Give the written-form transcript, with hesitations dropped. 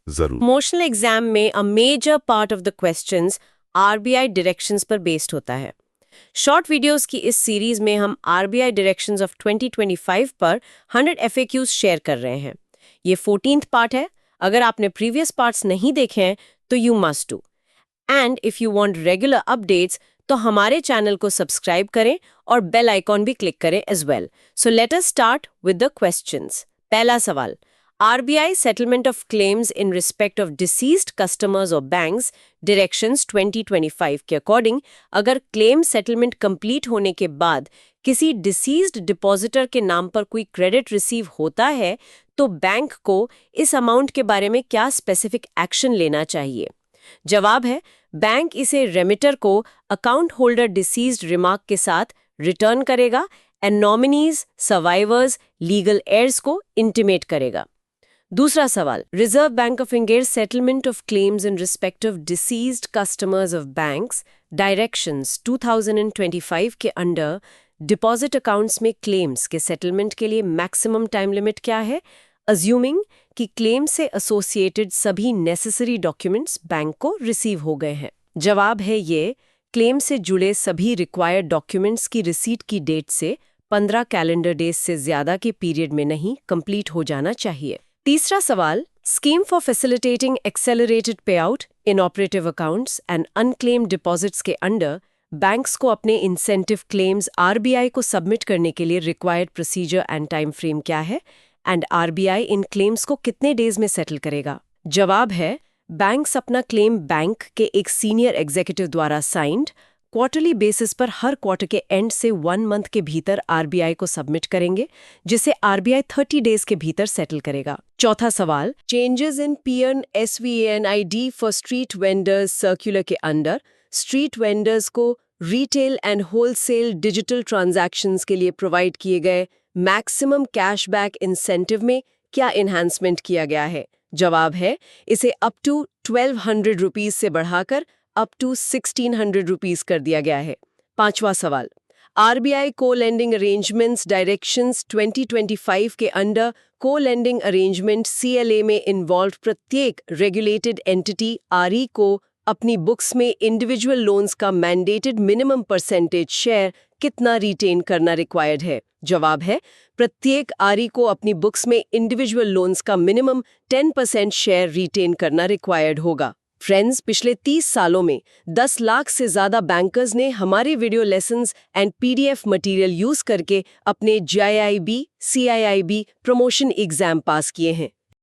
जरूर। Promotional exam में a major part of the questions RBI directions पर based होता है। शॉर्ट वीडियोस की इस सीरीज में हम आरबीआई डायरेक्शंस ऑफ 2025 पर 100 एफएक्यूज शेयर कर रहे हैं। ये 14th पार्ट है। अगर आपने प्रीवियस पार्ट्स नहीं देखे हैं तो you must do. And if you want regular updates तो हमारे चैनल को सब्सक्राइब करें और बेल आइकॉन भी क्लिक करें as well. So let us start with the questions. पहला सवाल, RBI settlement of claims in respect of deceased customers or banks directions 2025 के अकॉर्डिंग अगर क्लेम सेटलमेंट कंप्लीट होने के बाद किसी डिसीज्ड डिपॉजिटर के नाम पर कोई क्रेडिट रिसीव होता है तो बैंक को इस अमाउंट के बारे में क्या स्पेसिफिक एक्शन लेना चाहिए? जवाब है, बैंक इसे रेमिटर को अकाउंट होल्डर डिसीज्ड रिमार्क के साथ रिटर्न करेगा and nominees, survivors, legal heirs को इंटीमेट करेगा। दूसरा सवाल, Reserve Bank of India settlement of claims in respect of deceased customers of banks directions 2025 के अंडर डिपॉजिट अकाउंट्स में क्लेम्स के सेटलमेंट के लिए मैक्सिमम टाइम लिमिट क्या है, अज्यूमिंग कि क्लेम से एसोसिएटेड सभी नेसेसरी डॉक्यूमेंट्स बैंक को रिसीव हो गए हैं? जवाब है ये, क्लेम से जुड़े सभी रिक्वायर्ड डॉक्यूमेंट्स की रिसीट की डेट से 15 कैलेंडर डेज से ज्यादा के पीरियड में नहीं कंप्लीट हो जाना चाहिए। तीसरा सवाल, scheme for facilitating accelerated payout in operative accounts and unclaimed deposits के अंडर बैंक्स को अपने इंसेंटिव क्लेम्स आरबीआई को सबमिट करने के लिए required procedure and time frame क्या है एंड आरबीआई इन क्लेम्स को कितने डेज में सेटल करेगा? जवाब है, बैंक्स अपना क्लेम बैंक के एक सीनियर एग्जीक्यूटिव द्वारा साइंड क्वार्टरली बेसिस पर हर क्वार्टर के एंड से 1 मंथ के भीतर आरबीआई को सबमिट करेंगे, जिसे आरबीआई 30 डेज के भीतर सेटल करेगा। चौथा सवाल, चेंजेस इन पीएन एसवीएनआईडी फॉर स्ट्रीट वेंडर्स सर्कुलर के अंडर स्ट्रीट वेंडर्स को retail and wholesale digital transactions के लिए प्रोवाइड किए गए मैक्सिमम कैशबैक इंसेंटिव में क्या इन्हांसमेंट किया गया है? जवाब है, इसे अप टू 1200 रुपीज से बढ़ाकर अप टू 1600 रुपीज कर दिया गया है। पांचवा सवाल, आरबीआई को लेंडिंग अरेंजमेंट्स डायरेक्शंस 2025 के अंडर को लेंडिंग अरेंजमेंट सीएलए में इन्वॉल्व प्रत्येक रेगुलेटेड एंटिटी आरई को अपनी बुक्स में इंडिविजुअल लोन्स का मैंडेटेड मिनिमम परसेंटेज शेयर कितना रिटेन करना रिक्वायर्ड है? जवाब है, प्रत्येक आरई को अपनी बुक्स में इंडिविजुअल लोन्स का मिनिमम 10% शेयर रिटेन करना रिक्वायर्ड होगा। फ्रेंड्स, पिछले 30 सालों में 10 लाख से ज्यादा बैंकर्स ने हमारे video lessons and PDF material use करके अपने जीआईआईबी, सीआईआईबी प्रमोशन एग्जाम पास किए हैं।